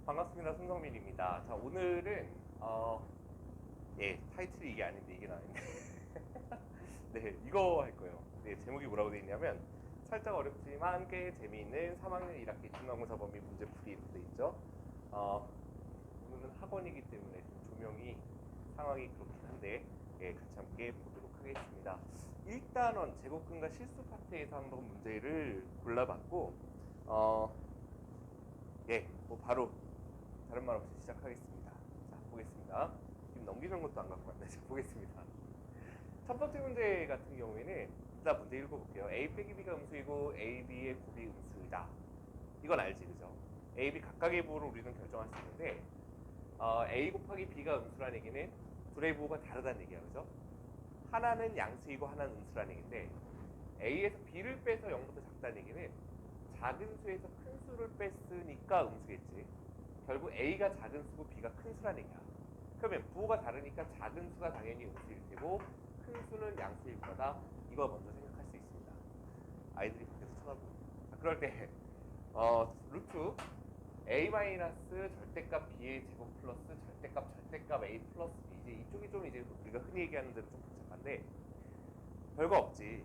반갑습니다. 손성민입니다. 자, 오늘은 타이틀이 이게 아닌데 이게 나왔네. 네, 이거 할 거예요. 네, 제목이 뭐라고 되어 있냐면 살짝 어렵지만 꽤 재미있는 3학년 1학기 중간고사 범위 문제풀이 이렇게 돼 있죠. 오늘은 학원이기 때문에 좀 조명이 상황이 그렇긴 한데 같이 함께 보도록 하겠습니다. 1단원 제곱근과 실수 파트에서 한번 문제를 골라봤고 뭐 바로 다른 말 없이 시작하겠습니다. 자, 보겠습니다. 지금 넘기는 것도 안 갖고 왔네. 자, 보겠습니다. 첫 번째 문제 같은 경우에는 일단 문제 읽어볼게요. A 빼기 B가 음수이고 A, B의 곱이 음수이다. 이건 알지, 그죠? A, B 각각의 부호를 우리는 결정할 수 있는데 A 곱하기 B가 음수라는 얘기는 둘의 부호가 다르다는 얘기야, 그죠? 하나는 양수이고 하나는 음수라는 얘기인데 A에서 B를 빼서 0보다 작다는 얘기는 작은 수에서 큰 수를 뺐으니까 음수겠지. 결국 A가 작은 수고 B가 큰 수라는 얘기야. 그러면 부호가 다르니까 작은 수가 당연히 음수일 테고 큰 수는 양수일 거다. 이거 먼저 생각할 수 있습니다. 아이들이 밖에서 쳐다보고. 자, 그럴 때 루트 A 마이너스 절대값 B의 제곱 플러스 절대값 A 플러스 B. 이제 이쪽이 좀 이제 우리가 흔히 얘기하는 대로 좀 복잡한데 별거 없지.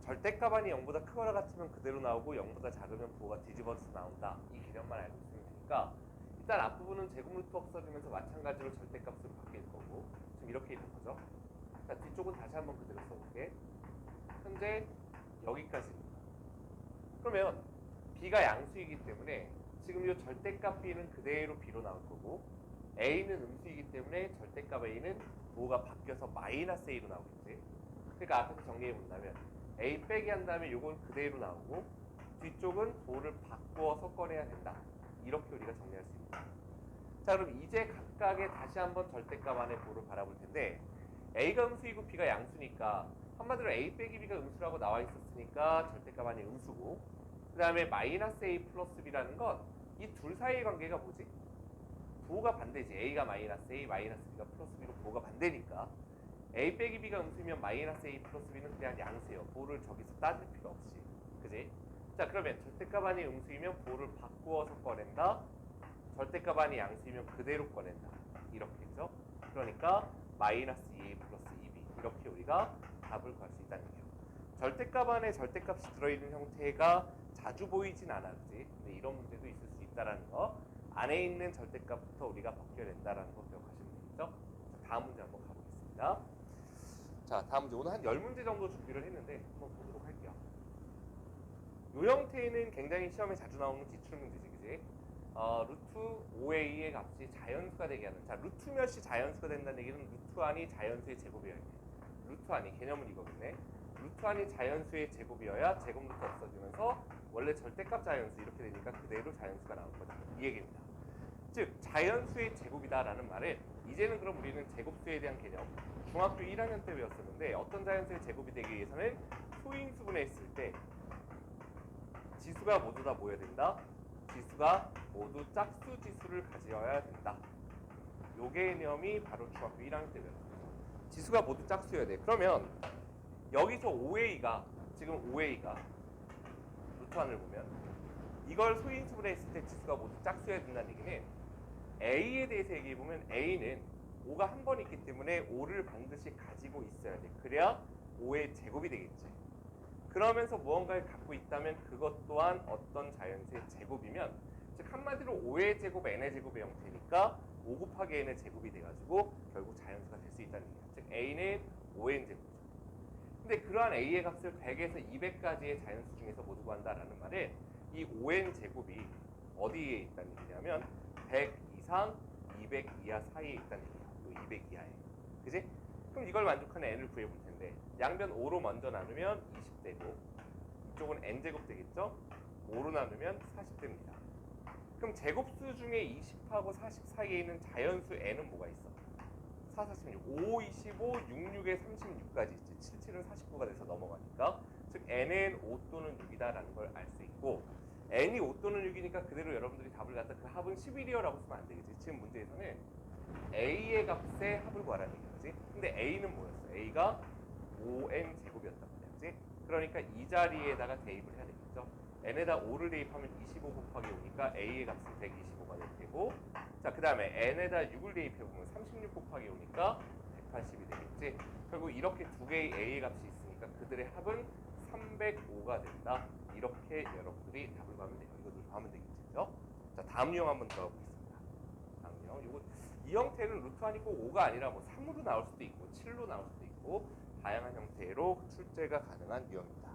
절대값 안이 0보다 크거나 같으면 그대로 나오고 0보다 작으면 부호가 뒤집어져서 나온다. 이 개념만 알고 있으면 되니까 일단 앞부분은 제곱 루트 없어지면서 마찬가지로 절대값으로 바뀔 거고 지금 이렇게 있는 거죠. 자, 뒤쪽은 다시 한번 그대로 써볼게. 현재 여기까지입니다. 그러면 B가 양수이기 때문에 지금 이 절대값 B는 그대로 B로 나올 거고 A는 음수이기 때문에 절대값 A는 부호가 바뀌어서 마이너스 A로 나오겠지. 그러니까 앞에서 정리해 본다면 A 빼기 한 다음에 요건 그대로 나오고 뒤쪽은 부호를 바꾸어서 꺼내야 된다. 이렇게 우리가 정리할 수 있습니다. 자, 그럼 이제 각각의 다시 한번 절대값 안의 부호를 바라볼 텐데 A가 음수이고 B가 양수니까 한마디로 A 빼기 B가 음수라고 나와 있었으니까 절대값 안이 음수고 그 다음에 마이너스 A 플러스 B라는 건 이 둘 사이의 관계가 뭐지? 부호가 반대지. A가 마이너스 A, 마이너스 B가 플러스 B로 부호가 반대니까 A 빼기 B가 음수면 마이너스 A 플러스 B는 그냥 양수예요. 부호를 저기서 따질 필요 없이. 그지? 자, 그러면 절대값 안이 음수이면 부호를 바꾸어서 꺼낸다. 절대값 안이 양수이면 그대로 꺼낸다. 이렇게죠. 그러니까 마이너스 2A 플러스 2B 이렇게 우리가 답을 구할 수 있다는 얘기예요. 절대값 안에 절대값이 들어있는 형태가 자주 보이진 않아, 그지? 근데 이런 문제도 있을 수 있다는 거. 안에 있는 절대값부터 우리가 벗겨야 된다는 거 기억하시면 되겠죠? 자, 다음 문제 한번 가보겠습니다. 자, 다음 문제. 오늘 한 10문제 정도 준비를 했는데 한번 보도록 할게요. 이 형태는 굉장히 시험에 자주 나오는 기출문제지, 그지? 루트 5a의 값이 자연수가 되게 하는. 자, 루트 몇이 자연수가 된다는 얘기는 루트 안이 자연수의 제곱이어야 돼. 루트 안이 개념은 이거겠네. 루트 안이 자연수의 제곱이어야 제곱 루트 없어지면서 원래 절대값 자연수 이렇게 되니까 그대로 자연수가 나올 거다. 이 얘기입니다. 즉 자연수의 제곱이다라는 말은 이제는 그럼 우리는 제곱수에 대한 개념 중학교 1학년 때 배웠었는데 어떤 자연수의 제곱이 되기 위해서는 소인수분해 했을 때 지수가 모두 다 뭐여야 된다? 지수가 모두 짝수 지수를 가져야 된다. 요 개념이 바로 중학교 1학년 때 배웠습니다. 지수가 모두 짝수여야 돼. 그러면 여기서 5a가 지금 5a가 루트안을 보면 이걸 소인수분해 했을 때 지수가 모두 짝수여야 된다는 얘기는 A에 대해서 얘기해보면 A는 5가 한 번 있기 때문에 5를 반드시 가지고 있어야 돼. 그래야 5의 제곱이 되겠지. 그러면서 무언가를 갖고 있다면 그것 또한 어떤 자연수의 제곱이면 즉 한마디로 5의 제곱 n의 제곱의 형태니까 5 곱하기 n의 제곱이 돼가지고 결국 자연수가 될 수 있다는 얘기야. 즉 A는 5n 제곱이죠. 근데 그러한 A의 값을 100에서 200까지의 자연수 중에서 모두 구한다라는 말은 이 5n 제곱이 어디에 있다는 얘기냐면 100 이상 200 이하 사이에 있다는 얘기야. 200 이하에. 그지? 그럼 이걸 만족하는 n을 구해볼 텐데 양변 5로 먼저 나누면 20되고 이쪽은 n제곱 되겠죠? 5로 나누면 40됩니다. 그럼 제곱수 중에 20하고 40 사이에 있는 자연수 n은 뭐가 있어? 4, 46, 5, 25, 66에 36까지 있지. 77은 49가 돼서 넘어가니까 즉 n은 5 또는 6이다라는 걸 알 수 있고 n이 5 또는 6이니까 그대로 여러분들이 답을 갖다 그 합은 11이요 라고 쓰면 안 되겠지. 지금 문제에서는 a의 값의 합을 구하라는 얘기지. 근데 a는 뭐였어? a가 5n 제곱이었단 말이야. 그지? 그러니까 이 자리에다가 대입을 해야 되겠죠. n에다 5를 대입하면 25 곱하기 5니까 a의 값은 125가 될 테고, 자 그 다음에 n에다 6을 대입해보면 36 곱하기 5니까 180이 되겠지. 결국 이렇게 두 개의 a의 값이 있으니까 그들의 합은 305가 된다. 이렇게 여러분들이 답을 가면 돼요. 이거 하면 되겠죠. 자 다음 유형 한번 들어가 보겠습니다. 다음 유형, 요거 이 형태는 루트 안이 꼭 5가 아니라 뭐 3으로 나올 수도 있고 7로 나올 수도 있고 다양한 형태로 출제가 가능한 유형입니다.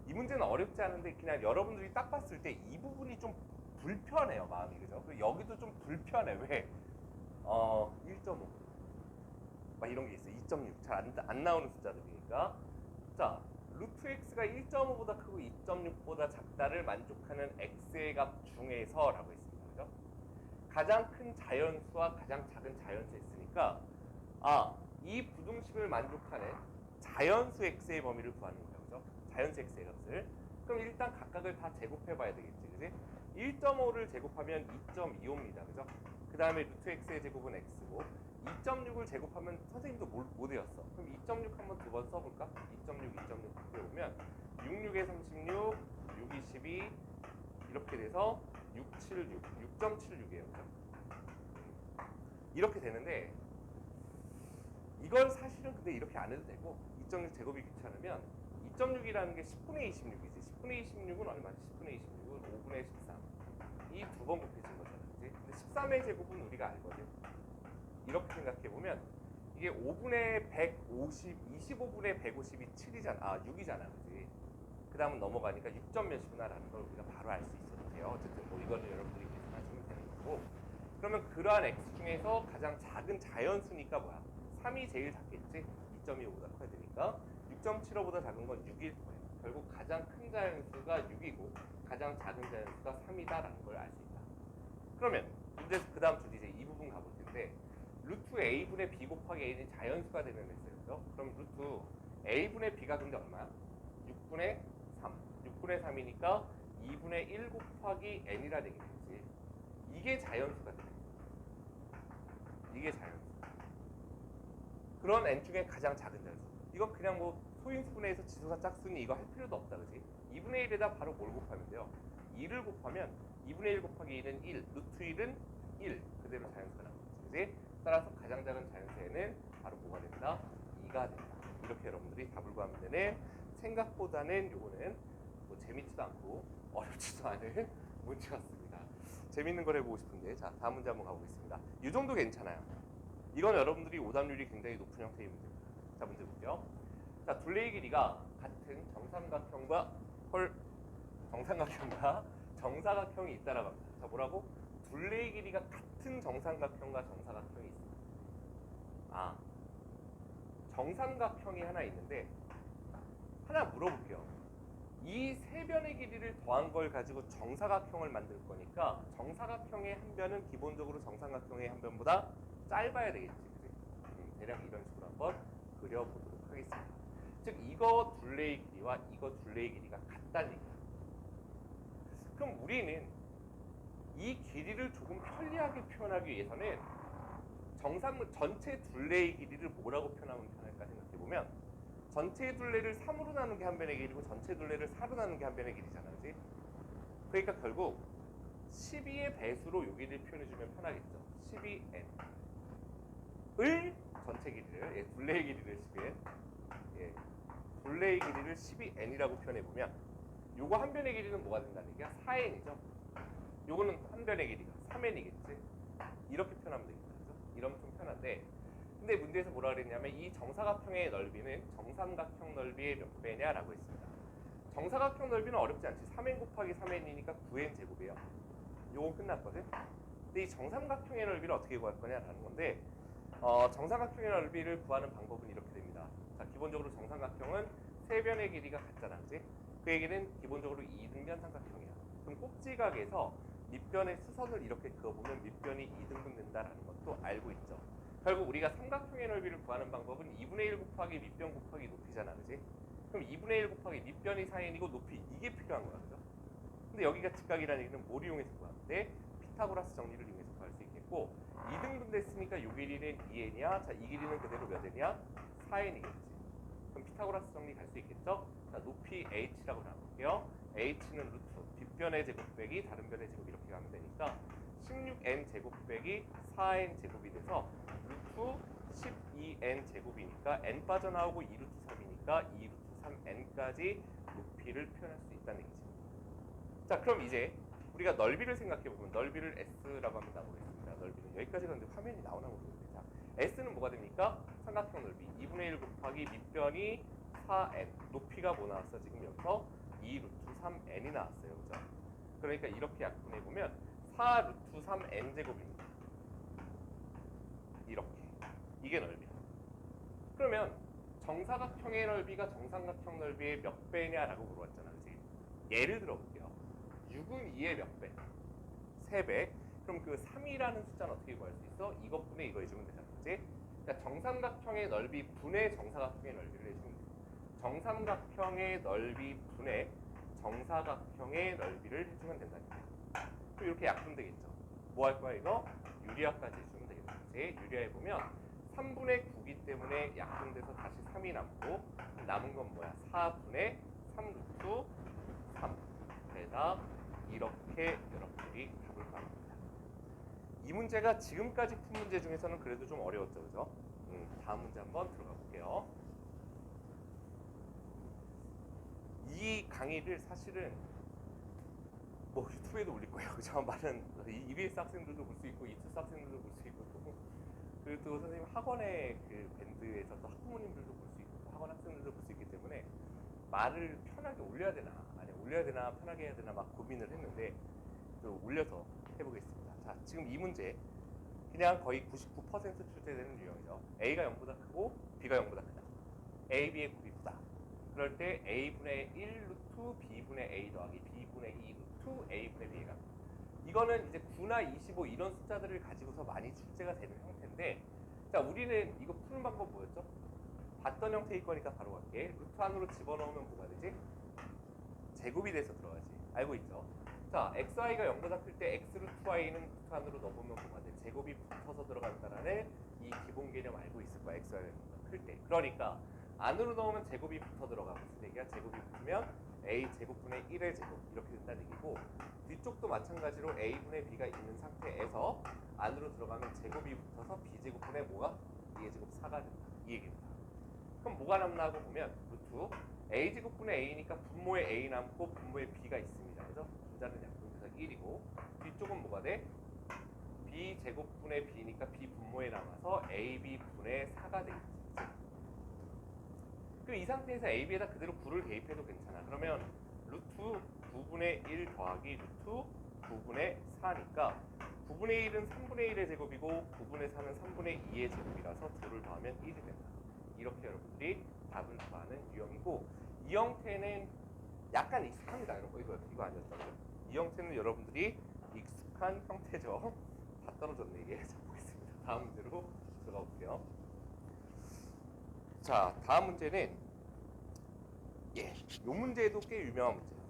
이 문제는 어렵지 않은데 그냥 여러분들이 딱 봤을 때 이 부분이 좀 불편해요, 마음이. 그죠? 그리고 여기도 좀 불편해. 왜? 1.5 막 이런 게 있어요. 2.6 잘 안 나오는 숫자들이니까. 자, 루트 x가 1.5보다 크고 2.6보다 작다를 만족하는 x의 값 중에서라고 했습니다. 그죠? 가장 큰 자연수와 가장 작은 자연수 했으니까 이 부등식을 만족하는 자연수 x의 범위를 구하는 거예요. 그죠? 자연수 x의 값을. 그럼 일단 각각을 다 제곱해 봐야 되겠지. 그지? 1.5를 제곱하면 2.25입니다. 그죠? 그 다음에 루트 x의 제곱은 x고 2.6을 제곱하면 선생님도 못 외웠어. 그럼 2.6 한번 두 번 써볼까? 2.6 바꿔보면 66에 36, 6, 22 이렇게 돼서 676, 6.76이에요. 그죠? 이렇게 되는데 이걸 사실은 근데 이렇게 안 해도 되고 2.6 제곱이 귀찮으면 2.6이라는 게 10분의 26이지. 10분의 26은 얼마지? 10분의 26은 5분의 13. 이 두 번 곱해진 거잖아. 그치? 근데 13의 제곱은 우리가 알거든. 이렇게 생각해보면 이게 5분의 150, 25분의 150이 7이잖아. 6이잖아. 그치? 그 다음은 넘어가니까 6점 몇이구나라는 걸 우리가 바로 알 수 있어도 돼요. 어쨌든 뭐 이거는 여러분들이 계산하시면 되는 거고. 그러면 그러한 x 중에서 가장 작은 자연수니까 뭐야? 3이 제일 작겠지? 2.25보다 커야 되니까 6.75보다 작은 건 6일 거예요. 결국 가장 큰 자연수가 6이고 가장 작은 자연수가 3이다라는 걸 알 수 있다. 그러면 문제에서 그 다음 주제 이제 이 부분 가볼 텐데 루트 a분의 b 곱하기 a는 자연수가 되면 했어요. 그럼 루트 a분의 b가 근데 얼마야? 6분의 3. 6분의 3이니까 2분의 1 곱하기 n이라 되겠지. 이게 자연수가 돼. 이게 자연수. 그런 n 중에 가장 작은 자연수. 이건 그냥 뭐 소인수분해에서 지수가 짝수니 이거 할 필요도 없다. 그지? 2분의 1에다 바로 뭘 곱하면 돼요? 2를 곱하면 2분의 1 곱하기 2는 1, 루트 1은 1. 그대로 자연수가 나오는 거지. 그지? 따라서 가장 작은 자연수에는 바로 뭐가 된다? 2가 된다. 이렇게 여러분들이 답을 구하면 되는, 생각보다는 요거는 뭐 재밌지도 않고 어렵지도 않은 문제 같습니다. 재밌는 걸 해보고 싶은데, 자 다음 문제 한번 가보겠습니다. 이 정도 괜찮아요. 이건 여러분들이 오답률이 굉장히 높은 형태의 문제입니다. 자 문제 볼게요. 자 둘레의 길이가 같은 정삼각형과 정사각형이 있다라고 합니다. 자 뭐라고? 둘레의 길이가 같은 정삼각형과 정사각형이 있습니다. 정삼각형이 하나 있는데 하나 물어볼게요. 이 세 변의 길이를 더한 걸 가지고 정사각형을 만들 거니까 정사각형의 한 변은 기본적으로 정삼각형의 한 변보다 짧아야 되겠지. 대략 이런 식으로 한번 그려보도록 하겠습니다. 즉 이거 둘레의 길이와 이거 둘레의 길이가 같다는 얘기야. 그럼 우리는 이 길이를 조금 편리하게 표현하기 위해서는 전체 둘레의 길이를 뭐라고 표현하면 편할까 생각해보면 전체 둘레를 3으로 나눈 게 한 변의 길이고 전체 둘레를 4로 나눈 게 한 변의 길이잖아. 그치? 그러니까 결국 12의 배수로 여기를 표현해주면 편하겠죠. 12n 을 전체 길이를, 둘레의 길이를 12n, 둘레의 길이를 12n이라고 표현해보면 요거 한 변의 길이는 뭐가 된다는 얘기야? 4n이죠. 요거는 한 변의 길이가 3n이겠지. 이렇게 표현하면 되겠다. 그죠? 이러면 좀 편한데, 근데 문제에서 뭐라 그랬냐면 이 정사각형의 넓이는 정삼각형 넓이의 몇 배냐라고 했습니다. 정사각형 넓이는 어렵지 않지. 3n 곱하기 3n이니까 9n 제곱이에요. 요거 끝났거든. 근데 이 정삼각형의 넓이를 어떻게 구할 거냐라는 건데, 정사각형의 넓이를 구하는 방법은 이렇게 됩니다. 자, 기본적으로 정삼각형은 세 변의 길이가 같잖아. 그치? 그 얘기는 기본적으로 이등변 삼각형이야. 그럼 꼭지각에서 밑변의 수선을 이렇게 그어보면 밑변이 이등분 된다라는 것도 알고 있죠. 결국 우리가 삼각형의 넓이를 구하는 방법은 2분의 1 곱하기 밑변 곱하기 높이잖아. 그치? 그럼 2분의 1 곱하기 밑변이 4n이고 높이, 이게 필요한 거야. 그죠? 근데 여기가 직각이라는 얘기는 뭘 이용해서 구하는데? 피타고라스 정리를 이용해서 구할 수 있겠고, 2등분 됐으니까 이 길이는 2n이야. 자, 이 길이는 그대로 몇 n이야? 4n이겠지. 그럼 피타고라스 정리 갈 수 있겠죠? 자, 높이 h라고 나눠볼게요. h는 루트 뒷변의 제곱 빼기 다른 변의 제곱 이렇게 가면 되니까 16n 제곱 빼기 4n 제곱이 돼서 루트 12n 제곱이니까 n 빠져나오고 2루트 3이니까 2루트 3n까지 높이를 표현할 수 있다는 얘기죠. 자, 그럼 이제 우리가 넓이를 생각해보면 넓이를 S라고 한번 나오겠습니다. 넓이는 여기까지 가는데 화면이 나오나 모르겠는데, 자, S는 뭐가 됩니까? 삼각형 넓이 2분의 1 곱하기 밑변이 4n, 높이가 뭐 나왔어? 지금 여기서 2루트 3n이 나왔어요. 그죠? 그러니까 이렇게 약분해보면 4루트 3n 제곱입니다. 이렇게. 이게 넓이야. 그러면 정사각형의 넓이가 정삼각형 넓이의 몇 배냐라고 물어봤잖아. 그치? 예를 들어볼게요. 6은 2의 몇 배? 3배. 그럼 그 3이라는 숫자는 어떻게 구할 수 있어? 이것분의 이거 해주면 되잖아. 그치? 그러니까 정삼각형의 넓이 분의 정사각형의 넓이를 해주면 돼. 정삼각형의 넓이 분의 정사각형의 넓이를 해주면 된다는 거야. 그럼 이렇게 약분되겠죠. 뭐 할 거야 이거? 유리화까지 해주면 되겠다. 그치? 유리화해보면 3분의 9기 때문에 약분돼서 다시 3이 남고 남은 건 뭐야? 4분의 3루트 3. 대답 이렇게 여러분들이 답을 구합니다. 이 문제가 지금까지 푼 문제 중에서는 그래도 좀 어려웠죠. 그죠? 다음 문제 한번 들어가 볼게요. 이 강의를 사실은 뭐 유튜브에도 올릴 거예요. 그죠? 많은 EBS 학생들도 볼 수 있고 이투스 학생들도 볼 수 있고 그리고 또 선생님 학원의 그 밴드에서 또 학부모님들도 볼 수 있고 또 학원 학생들도 볼 수 있기 때문에 말을 편하게 올려야 되나 아니 올려야 되나 편하게 해야 되나 막 고민을 했는데 또 올려서 해보겠습니다. 자, 지금 이 문제 그냥 거의 99% 출제되는 유형이죠. A가 0보다 크고 B가 0보다 크다. A, B의 곱이 크다. 그럴 때 A분의 1 루트 B분의 A 더하기 B분의 2 루트 A분의 B가 이거는 이제 9나 25 이런 숫자들을 가지고서 많이 출제가 되는 형태인데, 자, 우리는 이거 푸는 방법 뭐였죠? 봤던 형태일 거니까 바로 갈게. 루트 안으로 집어넣으면 뭐가 되지? 제곱이 돼서 들어가지. 알고 있죠? 자, xy가 0보다 클 때 x 루트 y는 루트 안으로 넣어보면 뭐가 돼? 제곱이 붙어서 들어간다라는 이 기본 개념 알고 있을 거야. xy가 0보다 클 때. 그러니까 안으로 넣으면 제곱이 붙어 들어가. 무슨 얘기야? 제곱이 붙으면 a 제곱분의 1의 제곱 이렇게 된다는 얘기고, 뒤쪽도 마찬가지로 a분의 b가 있는 상태에서 안으로 들어가면 제곱이 붙어서 b제곱분의 뭐가? 2의 제곱 4가 된다. 이 얘기입니다. 그럼 뭐가 남나 하고 보면 루트 a제곱분의 a니까 분모에 a 남고 분모에 b가 있습니다. 그죠? 분자는 약분돼서 1이고 뒤쪽은 뭐가 돼? b제곱분의 b니까 b 분모에 남아서 ab분의 4가 되겠지. 그럼 이 상태에서 AB에다 그대로 9를 대입해도 괜찮아. 그러면 루트 9분의 1 더하기 루트 9분의 4니까 9분의 1은 3분의 1의 제곱이고 9분의 4는 3분의 2의 제곱이라서 2를 더하면 1이 된다. 이렇게 여러분들이 답을 구하는 유형이고, 이 형태는 약간 익숙합니다. 이거 아니었다고요? 이 형태는 여러분들이 익숙한 형태죠. 다 떨어졌네 이게. 자, 보겠습니다. 다음 문제로 들어가 볼게요. 자, 다음 문제는 요 문제도 꽤 유명한 문제예요.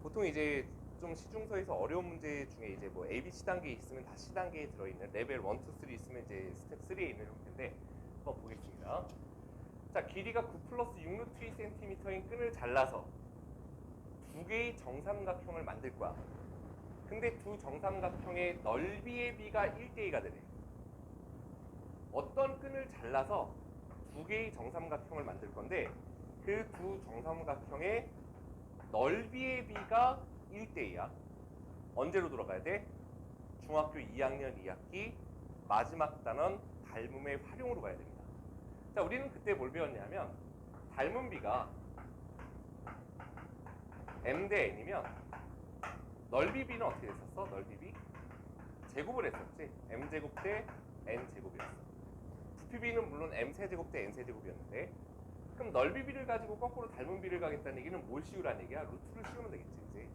보통 이제 좀 시중서에서 어려운 문제 중에 이제 뭐 A, B, C 단계에 있으면 다 C 단계에 들어있는 레벨 1, 2, 3 있으면 이제 스텝 3에 있는 형태인데 한번 보겠습니다. 자, 길이가 9 플러스 6루트 2cm인 끈을 잘라서 두 개의 정삼각형을 만들 거야. 근데 두 정삼각형의 넓이의 비가 1대2가 되네. 어떤 끈을 잘라서 두 개의 정삼각형을 만들 건데 그 두 정삼각형의 넓이의 비가 1대2야. 언제로 돌아가야 돼? 중학교 2학년 2학기 마지막 단원 닮음의 활용으로 가야 됩니다. 자, 우리는 그때 뭘 배웠냐면 닮은 비가 m 대 n이면 넓이 비는 어떻게 됐었어? 넓이 비? 제곱을 했었지. m제곱 대 n제곱이었어. 부피 비는 물론 m세제곱 대 n세제곱이었는데, 그럼 넓이 비를 가지고 거꾸로 닮은 비를 가겠다는 얘기는 뭘 씌우라는 얘기야? 루트를 씌우면 되겠지. 그치?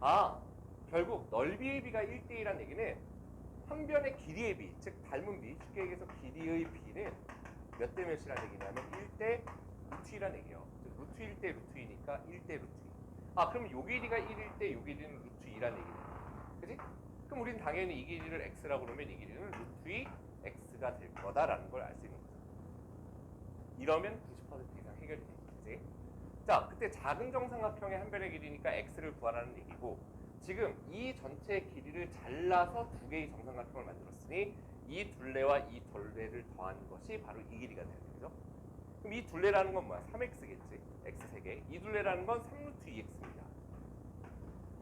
아, 결국 넓이의 비가 1대1이라는 얘기는 한 변의 길이의 비, 즉 닮은 비, 쉽게 얘기해서 길이의 비는 몇 대 몇이라는 얘기냐면 1대 루트 2라는 얘기예요. 즉 루트 1대 루트 2니까 1대 루트 2. 아, 그럼 요 길이가 1일 때 요 길이는 루트 2라는 얘기네. 그지? 그럼 우리는 당연히 이 길이를 x라고 그러면 이 길이는 루트 2 x가 될 거다라는 걸 알 수 있는 거죠. 이러면 90% 이상 해결이 돼. 그지? 자, 그때 작은 정삼각형의 한 변의 길이니까 x를 구하라는 얘기고, 지금 이 전체 길이를 잘라서 두 개의 정삼각형을 만들었으니 이 둘레와 이 둘레를 더한 것이 바로 이 길이가 되는 거죠. 그럼 이 둘레라는 건 뭐야? 3x겠지. x 3개. 이 둘레라는 건 3루트 2x입니다.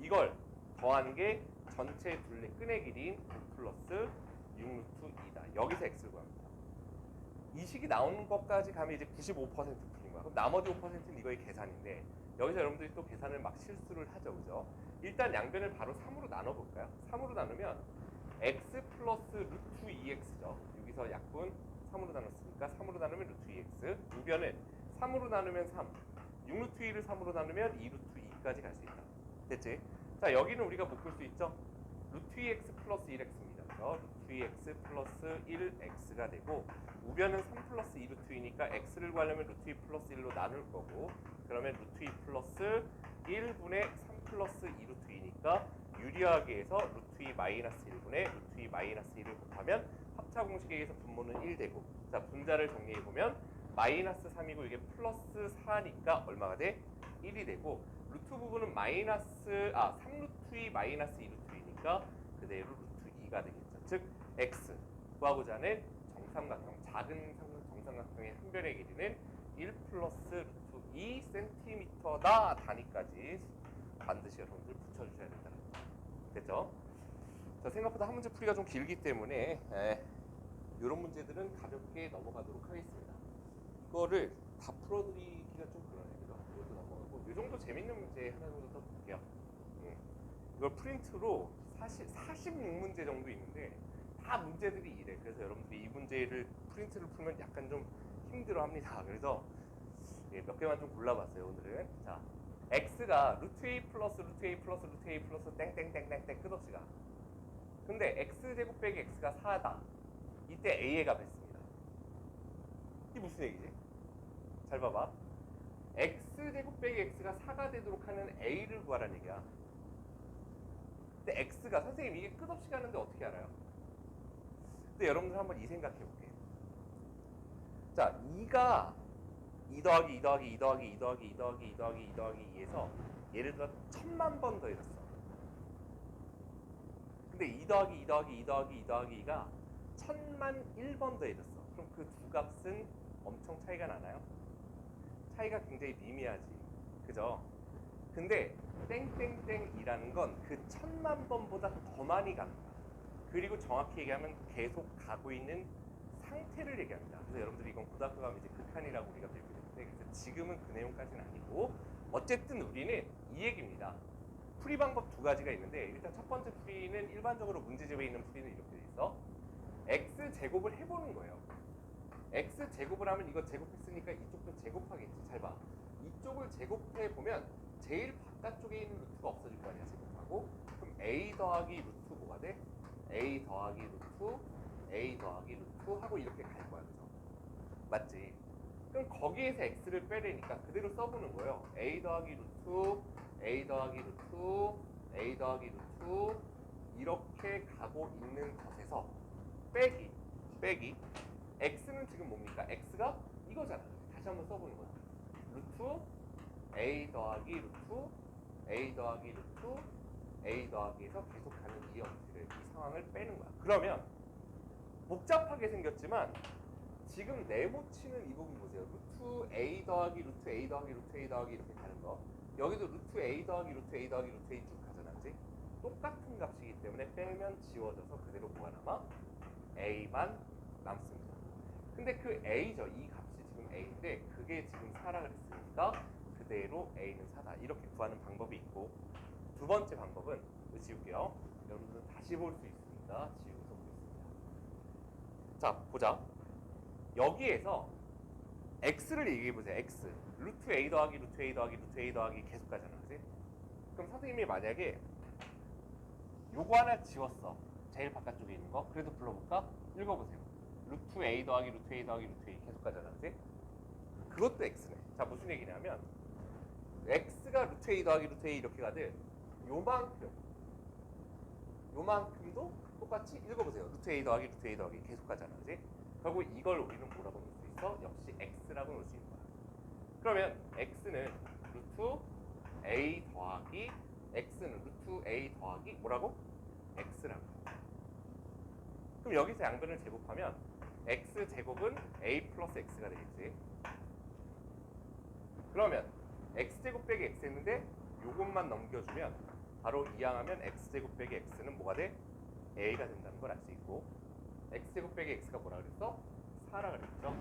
이걸 더한 게 전체 둘레 끈의 길이인 9 플러스 6루트 2다. 여기서 x를 구합니다. 이 식이 나온 것까지 가면 이제 95% 풀린 거야. 그럼 나머지 5%는 이거의 계산인데, 여기서 여러분들이 또 계산을 막 실수를 하죠. 그죠? 일단 양변을 바로 3으로 나눠볼까요? 3으로 나누면 x 플러스 루트 2x죠. 여기서 약분 3으로 나눴으니까 3으로 나누면 루트 2x. 우변은 3으로 나누면 3, 6루트 2를 3으로 나누면 2루트 2까지 갈 수 있다. 됐지? 자, 여기는 우리가 묶을 수 있죠? 루트 2x 플러스 1x입니다. 그래서 루트 2x 플러스 1x가 되고, 우변은 3 플러스 2 루트 2니까 x를 구하려면 루트 2 플러스 1로 나눌 거고, 그러면 루트 2 플러스 1분의 3 플러스 2 루트 2니까 유리하게 해서 루트 2 마이너스 1분의 루트 2 마이너스 1을 곱하면 합차 공식에 의해서 분모는 1 되고, 자, 분자를 정리해 보면 마이너스 3이고 이게 플러스 4니까 얼마가 돼? 1이 되고, 루트 부분은 3루트 2 마이너스 2 루트 2니까 그대로 루트 2가 되겠죠. 즉 x 구하고자 하는 정삼각형, 작은 정삼각형의 한 변의 길이는 1 플러스 루트 2cm다 단위까지 반드시 여러분들 붙여주셔야 된다. 됐죠? 자, 생각보다 한 문제 풀이가 좀 길기 때문에 이런 문제들은 가볍게 넘어가도록 하겠습니다. 이거를 다 풀어드리기가 좀 그러네요. 그죠? 이것도 넘어가고, 이 정도 재밌는 문제 하나 정도 더 볼게요. 이걸 프린트로 46문제 정도 있는데 다 문제들이 이래. 그래서 여러분들이 이 문제를 프린트를 풀면 약간 좀 힘들어합니다. 그래서 몇 개만 좀 골라봤어요. 오늘은. 자, x가 루트 a 플러스 루트 a 플러스 루트 a 플러스 땡땡땡땡땡 끝없이 가. 근데 x제곱 빼기 x가 4다. 이때 a의 값을 씁니다. 이게 무슨 얘기지? 잘 봐봐. x제곱 빼기 x가 4가 되도록 하는 a를 구하라는 얘기야. 근데 x가, 선생님 이게 끝없이 가는데 어떻게 알아요? 근데 여러분들 한번 이 생각해 볼게요. 자, 2가 2 더하기 2 더하기 2 더하기 2 더하기 2 더하기 2 더하기 2 더하기 2에서 예를 들어 1000만 번 더 이랬어. 근데 2 더하기 2 더하기 2 더하기 2 더하기 2가 1000만 1번 더 이랬어. 그럼 그 두 값은 엄청 차이가 나나요? 차이가 굉장히 미미하지. 그죠? 근데 땡땡땡이라는 건 그 1000만 번보다 더 많이 갑니다. 그리고 정확히 얘기하면 계속 가고 있는 상태를 얘기합니다. 그래서 여러분들이 이건 고등학교 가면 이제 극한이라고 우리가 배우게 되는데, 그래서 지금은 그 내용까지는 아니고, 어쨌든 우리는 이 얘기입니다. 풀이 방법 두 가지가 있는데, 일단 첫 번째 풀이는 일반적으로 문제집에 있는 풀이는 이렇게 돼 있어. x 제곱을 해보는 거예요. x 제곱을 하면 이거 제곱했으니까 이쪽도 제곱하겠지. 잘 봐. 이쪽을 제곱해 보면 제일 바깥쪽에 있는 루트가 없어질 거 아니야. 제곱하고. 그럼 a 더하기 루트 뭐가 돼? a 더하기 루트 a 더하기 루트 하고 이렇게 갈 거야. 그죠? 맞지? 그럼 거기에서 x를 빼려니까 그대로 써보는 거예요. a 더하기 루트 a 더하기 루트 a 더하기 루트 이렇게 가고 있는 것에서 빼기 x는 지금 뭡니까? x가 이거잖아. 다시 한번 써보는 거야. 루트 a 더하기 루트 a 더하기 루트 a 더하기에서 계속 가는 이 형태를, 이 상황을 빼는 거야. 그러면 복잡하게 생겼지만 지금 네모치는 이 부분 보세요. 루트 a 더하기 루트 a 더하기 루트 a 더하기 이렇게 가는 거. 여기도 루트 a 더하기 루트 a 더하기 루트 a 쭉 가잖아. 그치? 똑같은 값이기 때문에 빼면 지워져서 그대로 뭐가 남아? a만 남습니다. 근데 그 a죠. 이 값이 지금 a인데 그게 지금 4라 그랬으니까 그대로 a는 4다. 이렇게 구하는 방법이 있고, 두 번째 방법은 이거 지울게요. 여러분들은 다시 볼 수 있으니까 지우면서 보겠습니다. 자, 보자. 여기에서 x를 얘기해 보세요. x 루트 a 더하기 루트 a 더하기 루트 a 더하기 계속 가잖아. 그치? 그럼 선생님이 만약에 요거 하나 지웠어. 제일 바깥쪽에 있는 거. 그래도 불러볼까? 읽어보세요. 루트 a 더하기 루트 a 더하기 루트 a 계속 가잖아. 그치? 그것도 x네. 자, 무슨 얘기냐면 x가 루트 a 더하기 루트 a 이렇게 가듯 요만큼도 똑같이 읽어보세요. 루트 a 더하기 루트 a 더하기 계속 가잖아. 그치? 결국 이걸 우리는 뭐라고 놓을 수 있어? 역시 x라고 놓을 수 있는 거야. 그러면 x는 루트 a 더하기 x는 루트 a 더하기 뭐라고? x라고. 그럼 여기서 양변을 제곱하면 x 제곱은 a 플러스 x가 되겠지. 그러면 x제곱 빼기 x 했는데 요것만 넘겨주면 바로 이항하면 x제곱 빼기 x는 뭐가 돼? a가 된다는 걸 알 수 있고, x제곱 빼기 x가 뭐라 그랬어? 4라 그랬죠.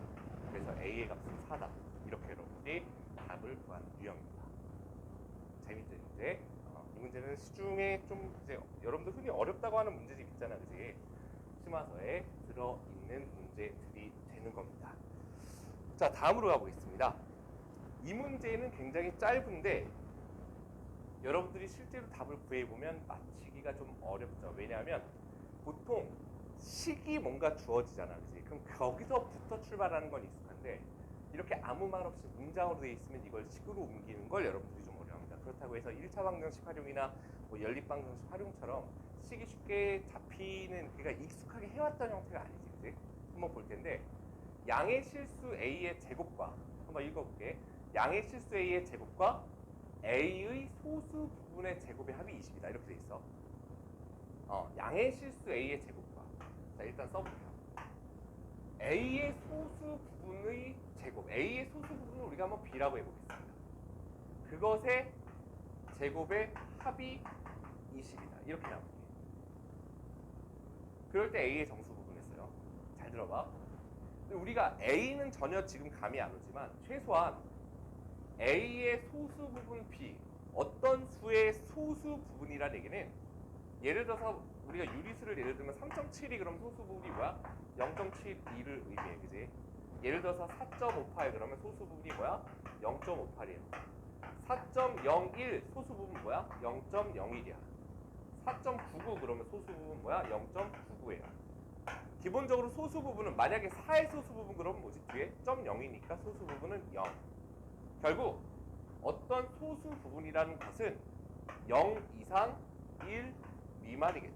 그래서 a의 값은 4다. 이렇게 여러분들이 답을 구하는 유형입니다. 재밌죠 이제? 이 문제는 시중에 좀 이제 여러분들 흔히 어렵다고 하는 문제집 있잖아, 그지? 심화서에 들어있는 문제들이 되는 겁니다. 자, 다음으로 가보겠습니다. 이 문제는 굉장히 짧은데 여러분들이 실제로 답을 구해보면 맞히기가 좀 어렵죠. 왜냐하면 보통 식이 뭔가 주어지잖아, 그지? 그럼 거기서부터 출발하는 건 익숙한데 이렇게 아무 말 없이 문장으로 되어 있으면 이걸 식으로 옮기는 걸 여러분들이 좀 어려워합니다. 그렇다고 해서 1차 방정식 활용이나 뭐 연립 방정식 활용처럼 식이 쉽게 잡히는, 그러니까 익숙하게 해왔던 형태가 아니지, 그지? 한번 볼 텐데 양의 실수 a의 제곱과, 한번 읽어볼게. 양의 실수 a의 제곱과 a의 소수 부분의 제곱의 합이 20이다. 이렇게 돼 있어. 양의 실수 a의 제곱과, 자 일단 써볼게요. a의 소수 부분의 제곱, a의 소수 부분을 우리가 한번 b라고 해보겠습니다. 그것의 제곱의 합이 20이다. 이렇게 나올게. 그럴 때 a의 정수 부분 했어요. 잘 들어봐. 우리가 a는 전혀 지금 감이 안 오지만 최소한 a의 소수 부분 b, 어떤 수의 소수 부분이라는 얘기는, 예를 들어서 우리가 유리수를 예를 들면 3.7이 그럼 소수 부분이 뭐야? 0.72를 의미해, 그지? 예를 들어서 4.58 그러면 소수 부분이 뭐야? 0.58이야. 4.01 소수 부분 뭐야? 0.01이야. 4.99 그러면 소수 부분 뭐야? 0.99예요. 기본적으로 소수 부분은 만약에 4의 소수 부분 그러면 뭐지? 뒤에 0.0이니까 소수 부분은 0. 결국 어떤 소수 부분이라는 것은 0 이상 1 미만이겠죠.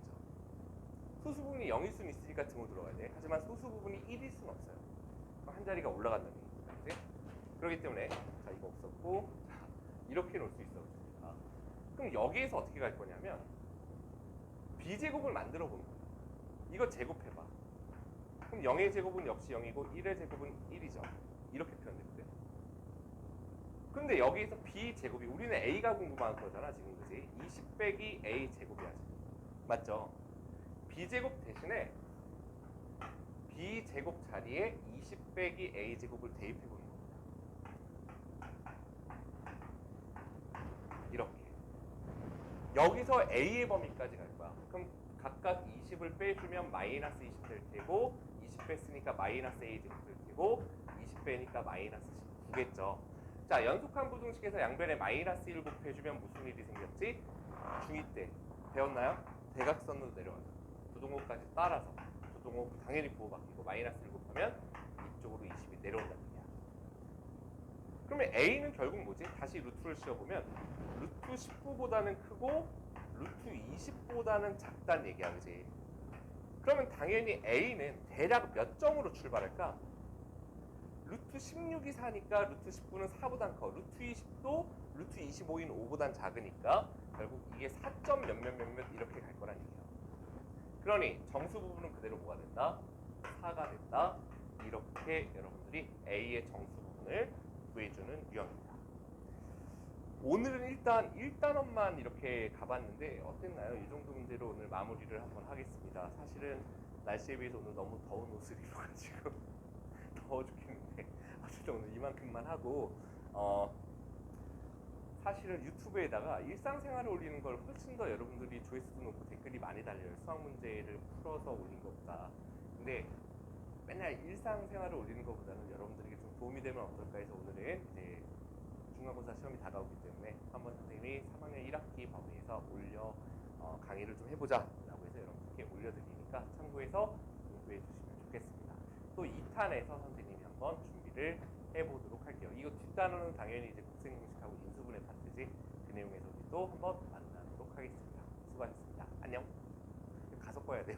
소수 부분이 0일 수는 있으니까 등호 들어가야 돼. 하지만 소수 부분이 1일 수는 없어요. 그럼 한 자리가 올라간다는 얘기입니다. 그치? 그렇기 때문에 자 이거 없었고, 자 이렇게 놓을 수 있어. 그럼 여기에서 어떻게 갈 거냐면 b제곱을 만들어 보는 거야. 이거 제곱해봐. 그럼 0의 제곱은 역시 0이고 1의 제곱은 1이죠. 이렇게 표현되거든. 근데 여기에서 b제곱이, 우리는 a가 궁금한 거잖아 지금, 그지? 20 빼기 a 제곱이야지. 맞죠? b제곱 대신에 b제곱 자리에 20 빼기 a 제곱을 대입해 보는 겁니다. 이렇게. 여기서 a의 범위까지 갈 거야. 그럼 각각 20을 빼주면 마이너스 20 될 테고, 20 뺐으니까 마이너스 a 제곱 될 테고, 20 빼니까 마이너스 19겠죠. 자, 연속한 부등식에서 양변에 마이너스 1 곱해주면 무슨 일이 생겼지? 중2 때 배웠나요? 대각선으로 내려가죠. 부등호까지 따라서 부등호 당연히 부호 바뀌고 마이너스 1 곱하면 이쪽으로 20이 내려온다는 얘기야. 그러면 a는 결국 뭐지? 다시 루트를 씌워보면 루트 19보다는 크고 루트 20보다는 작다는 얘기야, 그지? 그러면 당연히 a는 대략 몇 점으로 출발할까? 루트 16이 4니까 루트 19는 4보단 커. 루트 20도 루트 25인 5보단 작으니까 결국 이게 4점 몇몇 이렇게 갈 거란 얘기예요. 그러니 정수 부분은 그대로 뭐가 된다? 4가 된다. 이렇게 여러분들이 a의 정수 부분을 구해주는 유형입니다. 오늘은 일단 1단원만 이렇게 가봤는데 어땠나요? 이 정도 문제로 오늘 마무리를 한번 하겠습니다. 사실은 날씨에 비해서 오늘 너무 더운 옷을 입어가지고 더워 죽겠는데 어쨌든 오늘 이만큼만 하고, 사실은 유튜브에다가 일상생활을 올리는 걸 훨씬 더 여러분들이 조회수도 높고 댓글이 많이 달려요. 수학 문제를 풀어서 올린 것보다. 근데 맨날 일상생활을 올리는 것보다는 여러분들에게 좀 도움이 되면 어떨까 해서 오늘은 이제 중간고사 시험이 다가오기 때문에 한번 선생님이 3학년 1학기 범위에서 올려 강의를 좀 해보자 라고 해서 여러분들께 올려드리니까 참고해서 공부해 주시면 좋겠습니다. 또 2탄에서 선생님이 한번 준비를 해보도록 할게요. 이거 뒷단원은 당연히 이제 국생공식하고 인수분해 파트지. 그 내용에서 우리 또 한번 만나도록 하겠습니다. 수고하셨습니다. 안녕. 가서 꺼야 돼요.